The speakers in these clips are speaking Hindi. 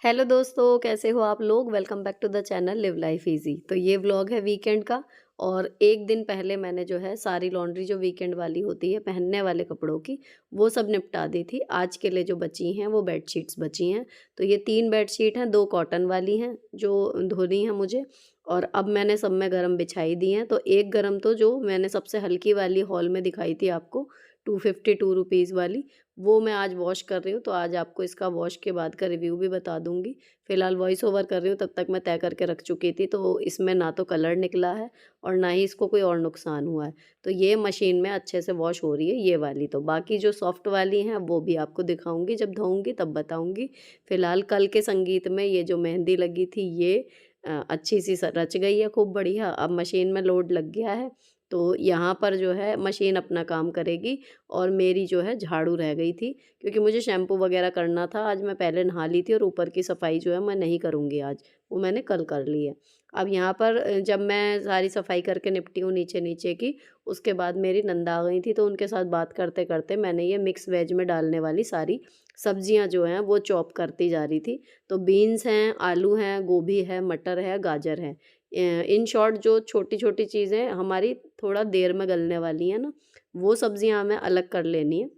हेलो दोस्तों, कैसे हो आप लोग? Welcome back to the channel live life easy. तो ये व्लॉग है वीकेंड का। और एक दिन पहले मैंने जो है सारी लॉन्ड्री जो वीकेंड वाली होती है पहनने वाले कपड़ों की, वो सब निपटा दी थी। आज के लिए जो बची हैं वो बेडशीट्स बची हैं। तो ये 3 बेडशीट हैं, 2 कॉटन वाली हैं जो धोनी हैं मुझे। और अब मैंने सब में गरम बिछाई दी हैं। तो एक गरम तो जो मैंने सबसे हल्की वाली हॉल में दिखाई थी आपको, 252 रुपीज़ वाली, वो मैं आज वॉश कर रही हूँ। तो आज आपको इसका वॉश के बाद का रिव्यू भी बता दूँगी। फ़िलहाल वॉइस ओवर कर रही हूँ, तब तक मैं तय करके रख चुकी थी, तो इसमें ना तो कलर निकला है और ना ही इसको कोई और नुकसान हुआ है। तो ये मशीन में अच्छे से वॉश हो रही है ये वाली। तो बाकी जो सॉफ्ट वाली हैं वो भी आपको दिखाऊँगी, जब धोऊँगी तब बताऊँगी। फ़िलहाल कल के संगीत में ये जो मेहंदी लगी थी ये अच्छी-सी रच गई है खूब बढ़िया। अब मशीन में लोड लग गया है, तो यहाँ पर जो है मशीन अपना काम करेगी और मेरी जो है झाड़ू रह गई थी, क्योंकि मुझे शैम्पू वगैरह करना था। आज मैं पहले नहा ली थी और ऊपर की सफाई जो है मैं नहीं करूँगी आज, वो मैंने कल कर ली है। अब यहाँ पर जब मैं सारी सफाई करके निपटी हूँ नीचे-नीचे की, उसके बाद मेरी नंद आ गई थी, तो उनके साथ बात करते-करते मैंने ये मिक्स वेज में डालने वाली सारी सब्जियाँ जो हैं वो चॉप करती जा रही थी। तो बीन्स हैं, आलू हैं, गोभी है, मटर है, गाजर है। इन शॉर्ट जो छोटी-छोटी चीज़ें हमारी थोड़ा देर में गलने वाली हैं ना, वो सब्जियाँ हमें अलग कर लेनी है।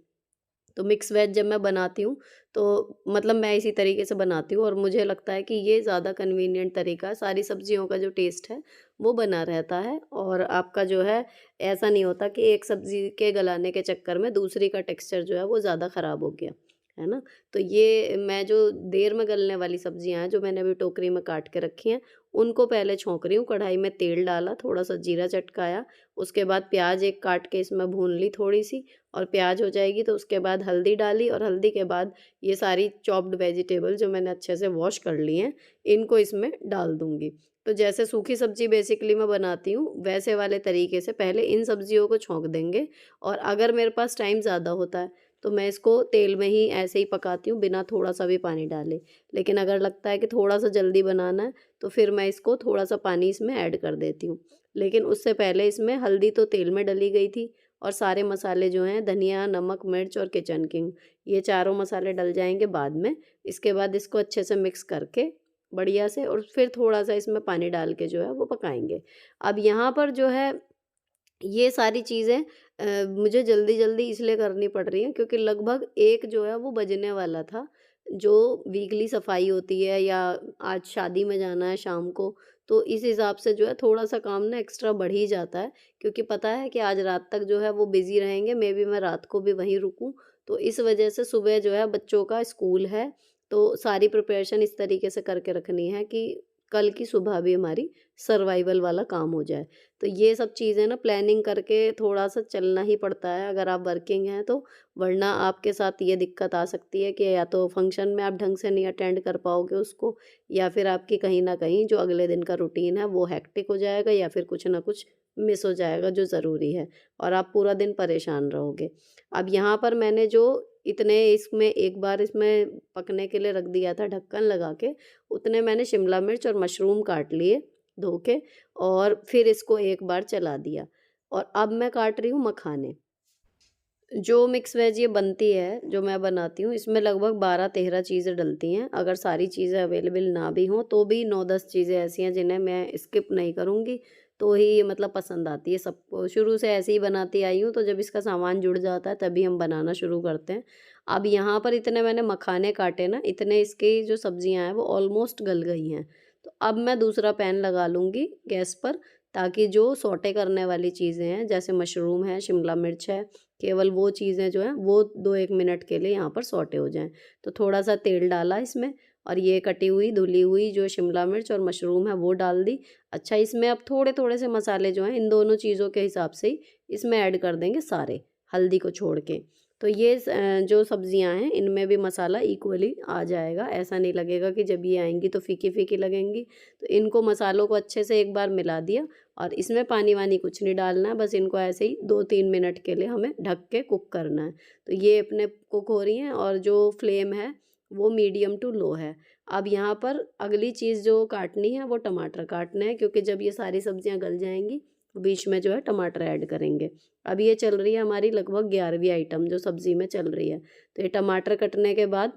तो मिक्स वेज जब मैं बनाती हूँ, तो मतलब मैं इसी तरीके से बनाती हूँ और मुझे लगता है कि ये ज़्यादा कन्वीनिएंट तरीका है। सारी सब्जियों का जो टेस्ट है, वो बना रहता है और आपका जो है ऐसा नहीं होता कि एक सब्ज़ी के गलाने के चक्कर में दूसरी का टेक्सचर जो है वो ज़्यादा ख़राब हो गया, है ना? तो ये मैं जो देर में गलने वाली सब्जियाँ हैं, जो मैंने अभी टोकरी में काट के रखी हैं, उनको पहले छौंक रही हूँ। कढ़ाई में तेल डाला, थोड़ा-सा जीरा चटकाया, उसके बाद प्याज़ एक काट के इसमें भून ली थोड़ी-सी। और प्याज हो जाएगी तो उसके बाद हल्दी डाली और हल्दी के बाद ये सारी चॉप्ड वेजिटेबल जो मैंने अच्छे से वॉश कर ली हैं, इनको इसमें डाल दूँगी। तो जैसे सूखी सब्ज़ी बेसिकली मैं बनाती हूँ, वैसे वाले तरीके से पहले इन सब्जियों को छौंक देंगे। और अगर मेरे पास टाइम ज़्यादा होता है, तो मैं इसको तेल में ही ऐसे ही पकाती हूँ बिना थोड़ा-सा भी पानी डाले। लेकिन अगर लगता है कि थोड़ा-सा जल्दी बनाना है, तो फिर मैं इसको थोड़ा-सा पानी इसमें ऐड कर देती हूँ। लेकिन उससे पहले इसमें हल्दी तो तेल में डली गई थी और सारे मसाले जो हैं धनिया, नमक, मिर्च और किचन किंग, ये चारों मसाले डल जाएँगे बाद में। इसके बाद इसको अच्छे से मिक्स करके बढ़िया से और फिर थोड़ा-सा इसमें पानी डाल के जो है वो पकाएँगे। अब यहाँ पर जो है ये सारी चीज़ें मुझे जल्दी-जल्दी इसलिए करनी पड़ रही हैं क्योंकि लगभग 1 जो है वो बजने वाला था। जो वीकली सफाई होती है या आज शादी में जाना है शाम को, तो इस हिसाब से जो है थोड़ा-सा काम ना एक्स्ट्रा बढ़ ही जाता है, क्योंकि पता है कि आज रात तक जो है वो बिज़ी रहेंगे, मेबी मैं रात को भी वहीं रुकूँ। तो इस वजह से सुबह जो है बच्चों का स्कूल है, तो सारी प्रिपरेशन इस तरीके से करके रखनी है कि कल की सुबह भी हमारी सर्वाइवल वाला काम हो जाए। तो ये सब चीज़ें ना प्लानिंग करके थोड़ा-सा चलना ही पड़ता है अगर आप वर्किंग हैं तो, वरना आपके साथ ये दिक्कत आ सकती है कि या तो फंक्शन में आप ढंग से नहीं अटेंड कर पाओगे उसको, या फिर आपकी कहीं न कहीं जो अगले दिन का रूटीन है वो हेक्टिक हो जाएगा या फिर कुछ न कुछ मिस हो जाएगा जो ज़रूरी है और आप पूरा दिन परेशान रहोगे। अब यहाँ पर मैंने जो इतने इसमें एक बार इसमें पकने के लिए रख दिया था ढक्कन लगा के, उतने मैंने शिमला मिर्च और मशरूम काट लिए धो के और फिर इसको एक बार चला दिया। और अब मैं काट रही हूँ मखाने। जो मिक्स वेज ये बनती है, जो मैं बनाती हूँ, इसमें लगभग 12-13 चीज़ें डलती हैं। अगर सारी चीज़ें अवेलेबल ना भी हों, तो भी 9-10 चीज़ें ऐसी हैं जिन्हें मैं स्किप नहीं करूँगी, तो ही ये मतलब पसंद आती है सबको। शुरू से ऐसे ही बनाती आई हूँ, तो जब इसका सामान जुड़ जाता है, तभी हम बनाना शुरू करते हैं। अब यहाँ पर इतने मैंने मखाने काटे ना, इतने इसकी जो सब्जियाँ हैं, वो ऑलमोस्ट गल गई हैं। तो अब मैं दूसरा पैन लगा लूँगी गैस पर, ताकि जो सौटे करने वाली चीज़ें हैं, जैसे मशरूम है, शिमला मिर्च है, केवल वो चीज़ें जो हैं वो 2-1 मिनट के लिए यहाँ पर सौटे हो जाएँ। तो थोड़ा-सा तेल डाला इसमें और ये कटी हुई, धुली हुई जो शिमला मिर्च और मशरूम है वो डाल दी। अच्छा, इसमें अब थोड़े-थोड़े से मसाले जो हैं इन दोनों चीज़ों के हिसाब से ही इसमें ऐड कर देंगे सारे, हल्दी को छोड़ के। तो ये जो सब्जियाँ हैं इनमें भी मसाला इक्वली आ जाएगा, ऐसा नहीं लगेगा कि जब ये आएँगी तो फीकी-फीकी लगेंगी। तो इनको मसालों को अच्छे से एक बार मिला दिया और इसमें पानी-वानी कुछ नहीं डालना है, बस इनको ऐसे ही 2-3 मिनट के लिए हमें ढक के कुक करना है। तो ये अपने कुक हो रही हैं और जो फ्लेम है वो मीडियम टू लो है। अब यहाँ पर अगली चीज़ जो काटनी है वो टमाटर काटने हैं, क्योंकि जब ये सारी सब्जियाँ गल जाएँगी, तो बीच में जो है टमाटर ऐड करेंगे। अब ये चल रही है हमारी लगभग 11वीं आइटम जो सब्ज़ी में चल रही है। तो ये टमाटर कटने के बाद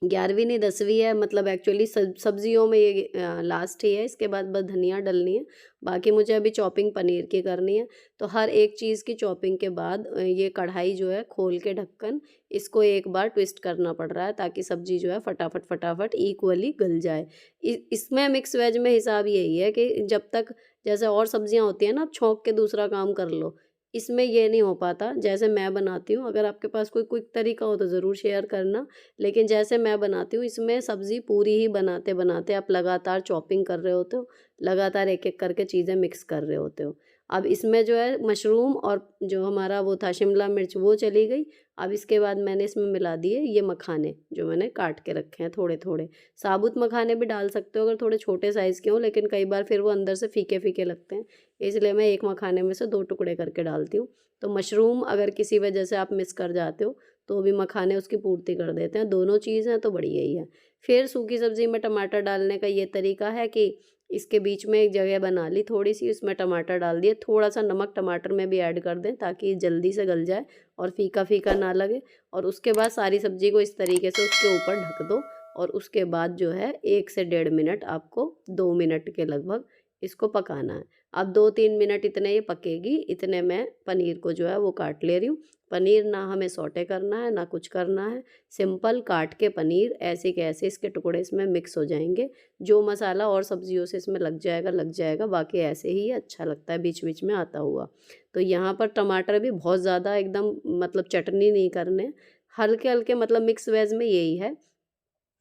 11वीं नहीं 10वीं है, मतलब एक्चुअली सब्जियों में ये लास्ट ही है, इसके बाद बस धनिया डलनी है। बाकी मुझे अभी चॉपिंग पनीर की करनी है। तो हर एक चीज़ की चॉपिंग के बाद ये कढ़ाई जो है खोल के ढक्कन, इसको एक बार ट्विस्ट करना पड़ रहा है ताकि सब्जी जो है फटाफट फटाफट इक्वली गल जाए। इसमें मिक्स वेज में हिसाब यही है कि जब तक, जैसे और सब्जियां होती हैं ना, आप छौंक के दूसरा काम कर लो, इसमें ये नहीं हो पाता जैसे मैं बनाती हूँ। अगर आपके पास कोई क्विक तरीका हो तो ज़रूर शेयर करना। लेकिन जैसे मैं बनाती हूँ, इसमें सब्ज़ी पूरी ही बनाते-बनाते आप लगातार चॉपिंग कर रहे होते हो, लगातार एक-एक करके चीज़ें मिक्स कर रहे होते हो। अब इसमें जो है मशरूम और जो हमारा वो था शिमला मिर्च, वो चली गई। अब इसके बाद मैंने इसमें मिला दिए ये मखाने, जो मैंने काट के रखे हैं थोड़े-थोड़े। साबुत मखाने भी डाल सकते हो अगर थोड़े छोटे साइज़ के हों, लेकिन कई बार फिर वो अंदर से फीके-फीके लगते हैं, इसलिए मैं एक मखाने में से 2 टुकड़े करके डालती हूँ। तो मशरूम अगर किसी वजह से आप मिस कर जाते हो, तो भी मखाने उसकी पूर्ति कर देते हैं। दोनों चीज़ हैं तो बढ़िया ही है। फिर सूखी सब्ज़ी में टमाटर डालने का ये तरीका है कि इसके बीच में एक जगह बना ली थोड़ी-सी, उसमें टमाटर डाल दिए, थोड़ा-सा नमक टमाटर में भी ऐड कर दें ताकि जल्दी से गल जाए और फीका-फीका ना लगे। और उसके बाद सारी सब्ज़ी को इस तरीके से उसके ऊपर ढक दो और उसके बाद जो है 1 से डेढ़ मिनट, आपको 2 मिनट के लगभग इसको पकाना है। अब 2-3 मिनट इतने ये पकेगी, इतने में पनीर को जो है वो काट ले रही हूँ। पनीर ना हमें सौटे करना है, ना कुछ करना है, सिंपल काट के पनीर ऐसे के ऐसे इसके टुकड़े इसमें मिक्स हो जाएँगे। जो मसाला और सब्जियों से इसमें लग जाएगा, बाकी ऐसे ही अच्छा लगता है बीच-बीच में आता हुआ। तो यहाँ पर टमाटर भी बहुत ज़्यादा एकदम मतलब चटनी नहीं करने, हल्के-हल्के, मतलब मिक्स वेज में यही है,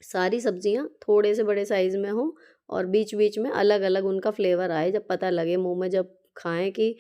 सारी सब्जियाँ थोड़े से बड़े साइज़ में हों और बीच-बीच में अलग-अलग उनका फ्लेवर आए, जब पता लगे मुँह में, जब खाएँ कि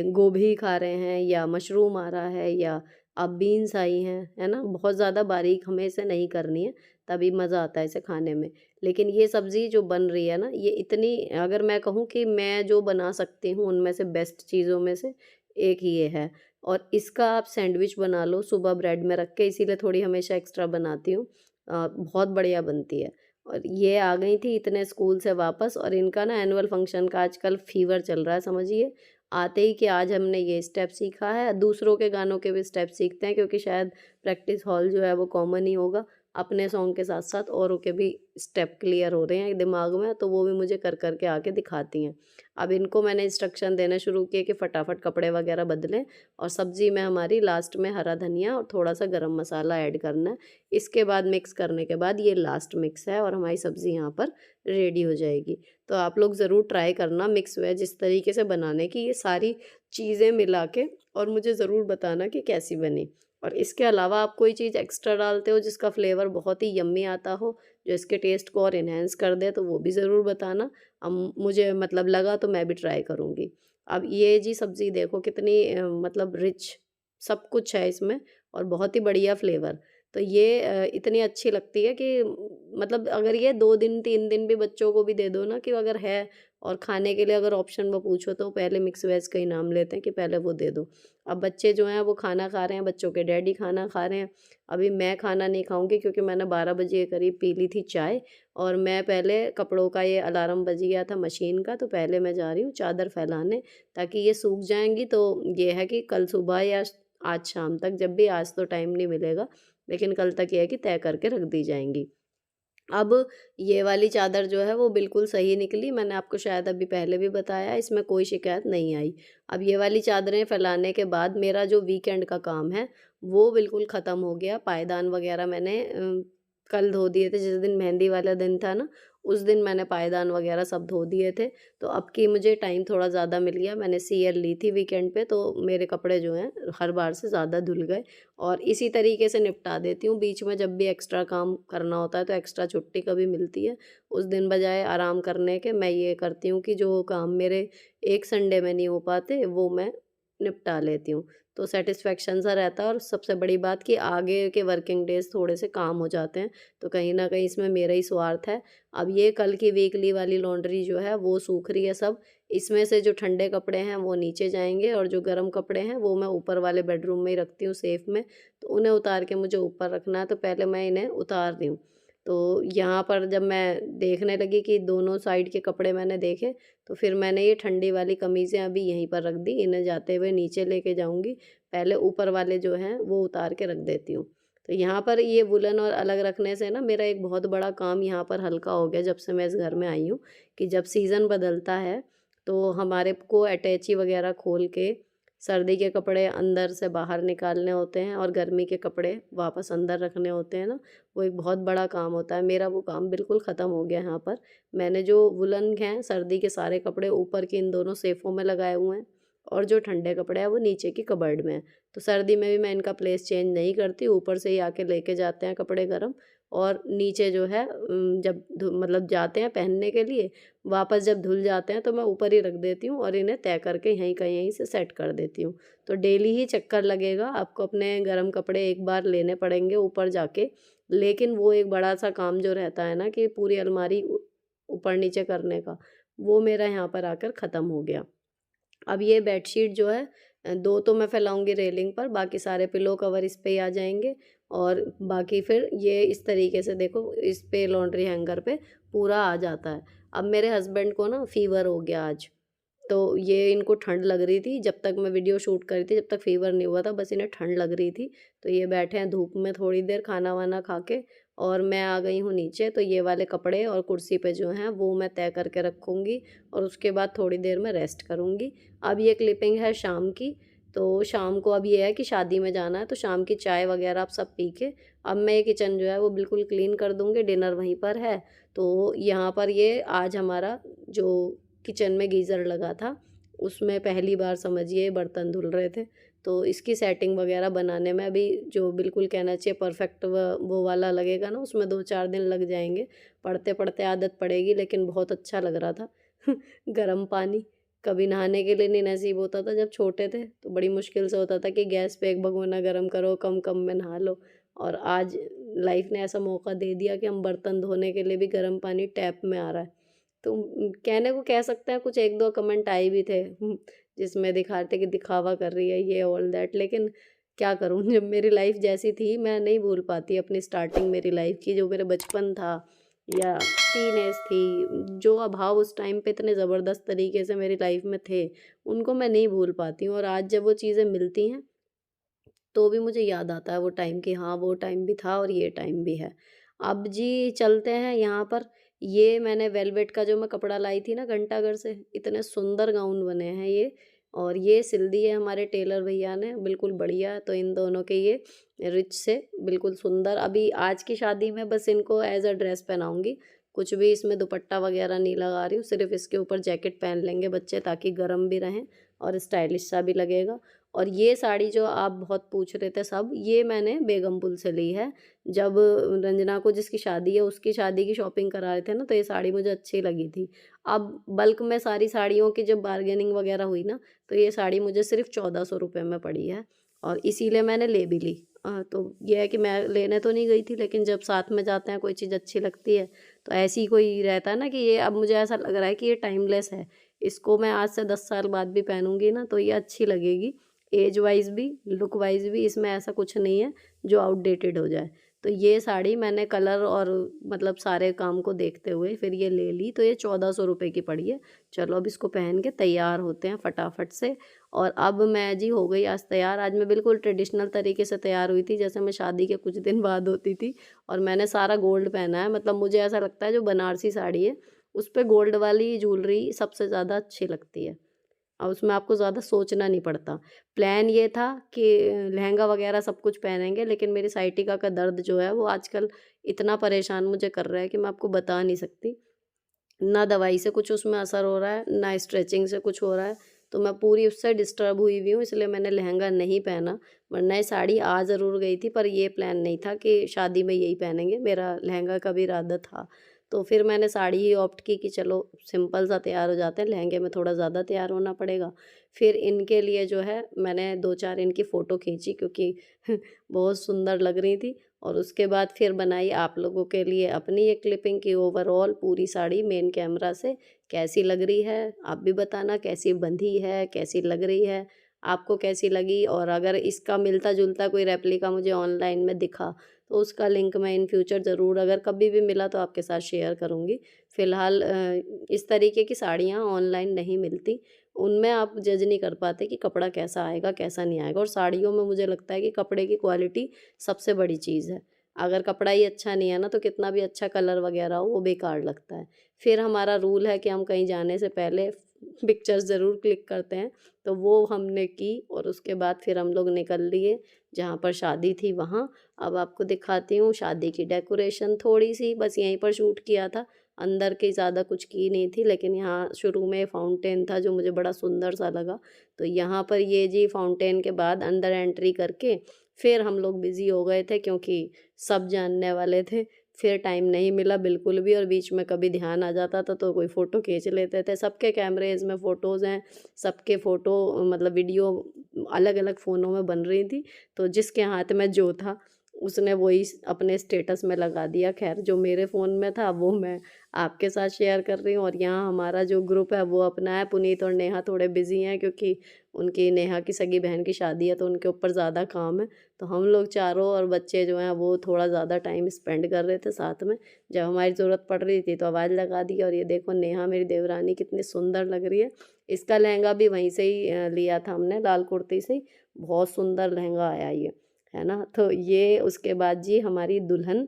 गोभी खा रहे हैं या मशरूम आ रहा है या अब बीन्स आई हैं, है ना? बहुत ज़्यादा बारीक हमें इसे नहीं करनी है, तभी मज़ा आता है इसे खाने में। लेकिन ये सब्ज़ी जो बन रही है ना, ये इतनी, अगर मैं कहूँ कि मैं जो बना सकती हूँ उनमें से बेस्ट चीज़ों में से एक ये है। और इसका आप सैंडविच बना लो सुबह ब्रेड में रख के, इसीलिए थोड़ी हमेशा एक्स्ट्रा बनाती हूँ। बहुत बढ़िया बनती है। और ये आ गई थी इतने स्कूल से वापस, और इनका ना एनुअल फंक्शन का आजकल फ़ीवर चल रहा है समझिए। आते ही कि आज हमने ये स्टेप सीखा है, दूसरों के गानों के भी स्टेप सीखते हैं क्योंकि शायद प्रैक्टिस हॉल जो है वो कॉमन ही होगा। अपने सॉन्ग के साथ-साथ औरों के भी स्टेप क्लियर हो रहे हैं दिमाग में, तो वो भी मुझे कर के आके दिखाती हैं। अब इनको मैंने इंस्ट्रक्शन देने शुरू किए कि फटाफट कपड़े वगैरह बदलें, और सब्ज़ी में हमारी लास्ट में हरा धनिया और थोड़ा-सा गरम मसाला ऐड करना है। इसके बाद मिक्स करने के बाद ये लास्ट मिक्स है और हमारी सब्ज़ी यहाँ पर रेडी हो जाएगी। तो आप लोग ज़रूर ट्राई करना मिक्स वेज इस तरीके से बनाने की, ये सारी चीज़ें मिला के, और मुझे ज़रूर बताना कि कैसी बनी। और इसके अलावा आप कोई चीज़ एक्स्ट्रा डालते हो जिसका फ्लेवर बहुत ही यम्मी आता हो, जो इसके टेस्ट को और एनहांस कर दे, तो वो भी ज़रूर बताना। मुझे मतलब लगा तो मैं भी ट्राई करूँगी। अब ये जी सब्ज़ी देखो कितनी मतलब रिच सब कुछ है इसमें, और बहुत ही बढ़िया फ्लेवर। तो ये इतनी अच्छी लगती है कि मतलब अगर ये 2 दिन 3 दिन भी बच्चों को भी दे दो ना, कि अगर है और खाने के लिए अगर ऑप्शन में पूछो तो पहले मिक्स वेज का ही नाम लेते हैं कि पहले वो दे दो। अब बच्चे जो हैं वो खाना खा रहे हैं, बच्चों के डैडी खाना खा रहे हैं। अभी मैं खाना नहीं खाऊँगी क्योंकि मैंने 12 बजे के करीब पी ली थी चाय, और मैं पहले कपड़ों का ये अलार्म बज गया था मशीन का, तो पहले मैं जा रही हूँ चादर फैलाने, ताकि ये सूख जाएँगी। तो ये है कि कल सुबह या आज शाम तक, जब भी, आज तो टाइम नहीं मिलेगा, लेकिन कल तक ये है कि तय करके रख दी जाएँगी। अब ये वाली चादर जो है वो बिल्कुल सही निकली, मैंने आपको शायद अभी पहले भी बताया, इसमें कोई शिकायत नहीं आई। अब ये वाली चादरें फैलाने के बाद मेरा जो वीकेंड का काम है, वो बिल्कुल ख़त्म हो गया। पायदान वग़ैरह मैंने कल धो दिए थे, जिस दिन मेहंदी वाला दिन था ना, उस दिन मैंने पायदान वग़ैरह सब धो दिए थे। तो अब कि मुझे टाइम थोड़ा ज़्यादा मिल गया, मैंने सीएल ली थी वीकेंड पे, तो मेरे कपड़े जो हैं हर बार से ज़्यादा धुल गए, और इसी तरीके से निपटा देती हूँ। बीच में जब भी एक्स्ट्रा काम करना होता है तो एक्स्ट्रा छुट्टी कभी मिलती है, उस दिन बजाय आराम करने के मैं ये करती हूँ कि जो काम मेरे एक संडे में नहीं हो पाते वो मैं निपटा लेती हूँ। तो सैटिस्फैक्शन सा रहता है, और सबसे बड़ी बात कि आगे के वर्किंग डेज़ थोड़े से काम हो जाते हैं, तो कहीं न कहीं इसमें मेरा ही स्वार्थ है। अब ये कल की वीकली वाली लॉन्ड्री जो है वो सूख रही है सब, इसमें से जो ठंडे कपड़े हैं वो नीचे जाएँगे, और जो गर्म कपड़े हैं वो मैं ऊपर वाले बेडरूम में ही रखती हूँ सेफ में। तो उन्हें उतार के मुझे ऊपर रखना है, तो पहले मैं इन्हें उतार रही हूँ। तो यहाँ पर जब मैं देखने लगी कि दोनों साइड के कपड़े मैंने देखे, तो फिर मैंने ये ठंडी वाली कमीज़ें अभी यहीं पर रख दी, इन्हें जाते हुए नीचे लेके जाऊँगी। पहले ऊपर वाले जो हैं वो उतार के रख देती हूँ। तो यहाँ पर ये वुलन और अलग रखने से ना मेरा एक बहुत बड़ा काम यहाँ पर हल्का हो गया जब से मैं इस घर में आई हूँ, कि जब सीज़न बदलता है तो हमारे को अटैची वगैरह खोल के सर्दी के कपड़े अंदर से बाहर निकालने होते हैं और गर्मी के कपड़े वापस अंदर रखने होते हैं ना, वो एक बहुत बड़ा काम होता है। मेरा वो काम बिल्कुल ख़त्म हो गया यहाँ पर। मैंने जो वुलन हैं सर्दी के सारे कपड़े ऊपर के इन दोनों सेफ़ों में लगाए हुए हैं और जो ठंडे कपड़े हैं वो नीचे की कबर्ड में हैं। तो सर्दी में भी मैं इनका प्लेस चेंज नहीं करती, ऊपर से ही आके लेके जाते हैं कपड़े गर्म, और नीचे जो है जब मतलब जाते हैं पहनने के लिए, वापस जब धुल जाते हैं तो मैं ऊपर ही रख देती हूँ और इन्हें तय करके यहीं का यहीं से सेट कर देती हूँ। तो डेली ही चक्कर लगेगा, आपको अपने गर्म कपड़े एक बार लेने पड़ेंगे ऊपर जाके, लेकिन वो एक बड़ा-सा काम जो रहता है ना कि पूरी अलमारी ऊपर नीचे करने का, वो मेरा यहाँ पर आकर ख़त्म हो गया। अब ये बेडशीट जो है 2 तो मैं फैलाऊँगी रेलिंग पर, बाकी सारे पिलो कवर इस पे ही आ जाएँगे, और बाकी फिर ये इस तरीके से देखो इस पे लॉन्ड्री हैंगर पे पूरा आ जाता है। अब मेरे हस्बैंड को ना फ़ीवर हो गया आज, तो ये इनको ठंड लग रही थी, जब तक मैं वीडियो शूट कर रही थी, जब तक फ़ीवर नहीं हुआ था, बस इन्हें ठंड लग रही थी। तो ये बैठे हैं धूप में थोड़ी देर खाना-वाना खा के, और मैं आ गई हूँ नीचे, तो ये वाले कपड़े और कुर्सी पे जो हैं वो मैं तय करके रखूँगी और उसके बाद थोड़ी देर में रेस्ट करूँगी। अब ये क्लिपिंग है शाम की, तो शाम को अब ये है कि शादी में जाना है, तो शाम की चाय वग़ैरह आप सब पी के अब मैं ये किचन जो है वो बिल्कुल क्लीन कर दूँगी, डिनर वहीं पर है। तो यहाँ पर ये आज हमारा जो किचन में गीज़र लगा था, उसमें पहली बार समझिए बर्तन धुल रहे थे। तो इसकी सेटिंग वग़ैरह बनाने में अभी जो बिल्कुल कहना चाहिए परफ़ेक्ट वो वाला लगेगा ना, उसमें 2-4 दिन लग जाएँगे। पढ़ते-पढ़ते आदत पड़ेगी, लेकिन बहुत अच्छा लग रहा था। गरम पानी, कभी नहाने के लिए नहीं नसीब होता था जब छोटे थे, तो बड़ी मुश्किल से होता था कि गैस पे एक भगोना गरम करो, कम-कम में नहा लो, और आज लाइफ़ ने ऐसा मौका दे दिया कि हम बर्तन धोने के लिए भी गरम पानी टैप में आ रहा है। तो कहने को कह सकते हैं कुछ 1-2 कमेंट आए भी थे जिसमें दिखा रहे थे कि दिखावा कर रही है ये ऑल दैट, लेकिन क्या करूँ जब मेरी लाइफ़ जैसी थी मैं नहीं भूल पाती अपनी स्टार्टिंग मेरी लाइफ़ की, जो मेरा बचपन था या टीनेज थी, जो अभाव उस टाइम पे इतने ज़बरदस्त तरीके से मेरी लाइफ़ में थे, उनको मैं नहीं भूल पाती हूँ, और आज जब वो चीज़ें मिलती हैं तो भी मुझे याद आता है वो टाइम कि हाँ, वो टाइम भी था और ये टाइम भी है। अब जी चलते हैं यहाँ पर, ये मैंने वेलवेट का जो मैं कपड़ा लाई थी ना घंटाघर से, इतने सुंदर गाउन बने हैं ये, और ये सिल दिए हमारे टेलर भैया ने, बिल्कुल बढ़िया। तो इन दोनों के ये रिच से बिल्कुल सुंदर, अभी आज की शादी में बस इनको एज़ अ ड्रेस पहनाऊँगी, कुछ भी इसमें दुपट्टा वगैरह नहीं लगा रही हूँ, सिर्फ़ इसके ऊपर जैकेट पहन लेंगे बच्चे ताकि गरम भी रहें और स्टाइलिश सा भी लगेगा। और ये साड़ी जो आप बहुत पूछ रहे थे सब, ये मैंने बेगमपुल से ली है। जब रंजना को जिसकी शादी है, उसकी शादी की शॉपिंग करा रहे थे ना, तो ये साड़ी मुझे अच्छी लगी थी। अब बल्क में सारी साड़ियों की जब बार्गेनिंग वगैरह हुई ना, तो ये साड़ी मुझे सिर्फ़ 1400 रुपए में पड़ी है, और इसीलिए मैंने ले भी ली। तो ये है कि मैं लेने तो नहीं गई थी, लेकिन जब साथ में जाते हैं कोई चीज़ अच्छी लगती है, तो ऐसे ही कोई रहता है ना कि ये अब मुझे ऐसा लग रहा है कि ये टाइमलेस है। इसको मैं आज से 10 साल बाद भी पहनूँगी ना, तो ये अच्छी लगेगी। एज वाइज़ भी, लुक वाइज़ भी इसमें ऐसा कुछ नहीं है जो आउटडेटेड हो जाए। तो ये साड़ी मैंने कलर और मतलब सारे काम को देखते हुए फिर ये ले ली, तो ये 1400 रुपए की पड़ी है। चलो अब इसको पहन के तैयार होते हैं फटाफट से, और अब मैं जी हो गई आज तैयार। आज मैं बिल्कुल ट्रेडिशनल तरीके से तैयार हुई थी, जैसे मैं शादी के कुछ दिन बाद होती थी, और मैंने सारा गोल्ड पहना है। मतलब मुझे ऐसा लगता है जो बनारसी साड़ी है, उस पे गोल्ड वाली ज्वेलरी सबसे ज़्यादा अच्छी लगती है। और उसमें आपको ज़्यादा सोचना नहीं पड़ता। प्लान ये था कि लहंगा वगैरह सब कुछ पहनेंगे, लेकिन मेरी साइटिका का दर्द जो है वो आजकल इतना परेशान मुझे कर रहा है कि मैं आपको बता नहीं सकती। ना दवाई से कुछ उसमें असर हो रहा है, ना स्ट्रेचिंग से कुछ हो रहा है, तो मैं पूरी उससे डिस्टर्ब हुई हुई हूँ, इसलिए मैंने लहंगा नहीं पहना, वरना ये साड़ी आ ज़रूर गई थी, पर ये प्लान नहीं था कि शादी में यही पहनेंगे, मेरा लहंगा का भी इरादा था। तो फिर मैंने साड़ी ही ऑप्ट की कि चलो सिंपल सा तैयार हो जाते हैं, लहंगे में थोड़ा ज़्यादा तैयार होना पड़ेगा। फिर इनके लिए जो है मैंने 2-4 इनकी फ़ोटो खींची, क्योंकि बहुत सुंदर लग रही थी, और उसके बाद फिर बनाई आप लोगों के लिए अपनी एक क्लिपिंग की ओवरऑल पूरी साड़ी मेन कैमरा से कैसी लग रही है। आप भी बताना कैसी बंधी है, कैसी लग रही है, आपको कैसी लगी, और अगर इसका मिलता-जुलता कोई रेप्लिका मुझे ऑनलाइन में दिखा, तो उसका लिंक मैं इन फ्यूचर ज़रूर अगर कभी भी मिला तो आपके साथ शेयर करूँगी। फ़िलहाल इस तरीके की साड़ियाँ ऑनलाइन नहीं मिलती, उनमें आप जज नहीं कर पाते कि कपड़ा कैसा आएगा, कैसा नहीं आएगा। और साड़ियों में मुझे लगता है कि कपड़े की क्वालिटी सबसे बड़ी चीज़ है। अगर कपड़ा ही अच्छा नहीं है ना, तो कितना भी अच्छा कलर वगैरह हो, वो बेकार लगता है। फिर हमारा रूल है कि हम कहीं जाने से पहले पिक्चर्स ज़रूर क्लिक करते हैं, तो वो हमने की और उसके बाद फिर हम लोग निकल लिए जहाँ पर शादी थी वहाँ। अब आपको दिखाती हूँ शादी की डेकोरेशन थोड़ी-सी, बस यहीं पर शूट किया था, अंदर की ज़्यादा कुछ की नहीं थी, लेकिन यहाँ शुरू में फाउंटेन था जो मुझे बड़ा सुंदर-सा लगा। तो यहाँ पर ये जी फाउंटेन के बाद अंदर एंट्री करके फिर हम लोग बिज़ी हो गए थे, क्योंकि सब जानने वाले थे। फिर टाइम नहीं मिला बिल्कुल भी, और बीच में कभी ध्यान आ जाता था तो कोई फ़ोटो खींच लेते थे। सबके कैमरेज़ में फ़ोटोज़ हैं, सबके फ़ोटो मतलब वीडियो अलग-अलग फ़ोनों में बन रही थी, तो जिसके हाथ में जो था उसने वही अपने स्टेटस में लगा दिया। ख़ैर जो मेरे फ़ोन में था वो मैं आपके साथ शेयर कर रही हूँ, और यहाँ हमारा जो ग्रुप है वो अपना है। पुनीत और नेहा थोड़े बिज़ी हैं, क्योंकि उनकी नेहा की सगी बहन की शादी है, तो उनके ऊपर ज़्यादा काम है। तो हम लोग चारों और बच्चे जो हैं वो थोड़ा ज़्यादा टाइम स्पेंड कर रहे थे साथ में। जब हमारी ज़रूरत पड़ रही थी तो आवाज़ लगा दी। और ये देखो नेहा मेरी देवरानी कितनी सुंदर लग रही है। इसका लहंगा भी वहीं से ही लिया था हमने, लाल कुर्ती से ही। बहुत सुंदर लहंगा आया ये, है ना? तो ये उसके बाद जी हमारी दुल्हन,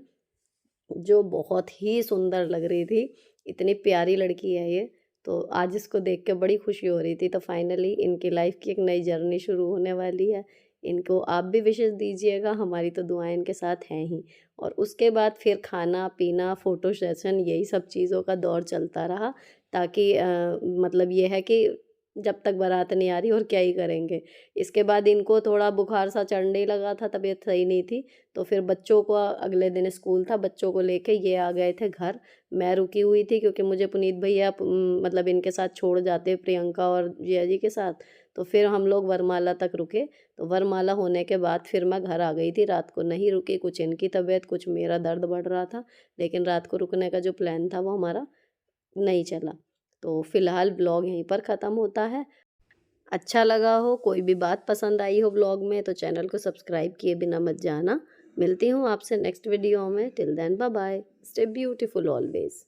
जो बहुत ही सुंदर लग रही थी, इतनी प्यारी लड़की है ये। तो आज इसको देख के बड़ी खुशी हो रही थी। तो फाइनली इनकी लाइफ़ की एक नई जर्नी शुरू होने वाली है। इनको आप भी विशेस दीजिएगा, हमारी तो दुआएँ इनके साथ हैं ही। और उसके बाद फिर खाना-पीना, फ़ोटो सेशन, यही सब चीज़ों का दौर चलता रहा, ताकि मतलब ये है कि जब तक बारात नहीं आ रही और क्या ही करेंगे। इसके बाद इनको थोड़ा बुखार सा चढ़ने लगा था, तबीयत सही नहीं थी। तो फिर बच्चों को अगले दिन स्कूल था, बच्चों को लेके ये आ गए थे घर। मैं रुकी हुई थी, क्योंकि मुझे पुनीत भैया मतलब इनके साथ छोड़ जाते, प्रियंका और जिया जी के साथ। तो फिर हम लोग वरमाला तक रुके। तो वरमाला होने के बाद फिर मैं घर आ गई थी, रात को नहीं रुकी। कुछ इनकी तबीयत, कुछ मेरा दर्द बढ़ रहा था, लेकिन रात को रुकने का जो प्लान था वो हमारा नहीं चला। तो फिलहाल ब्लॉग यहीं पर ख़त्म होता है। अच्छा लगा हो, कोई भी बात पसंद आई हो व्लॉग में, तो चैनल को सब्सक्राइब किए बिना मत जाना। मिलती हूँ आपसे नेक्स्ट वीडियो में। Till then bye bye. Stay beautiful always.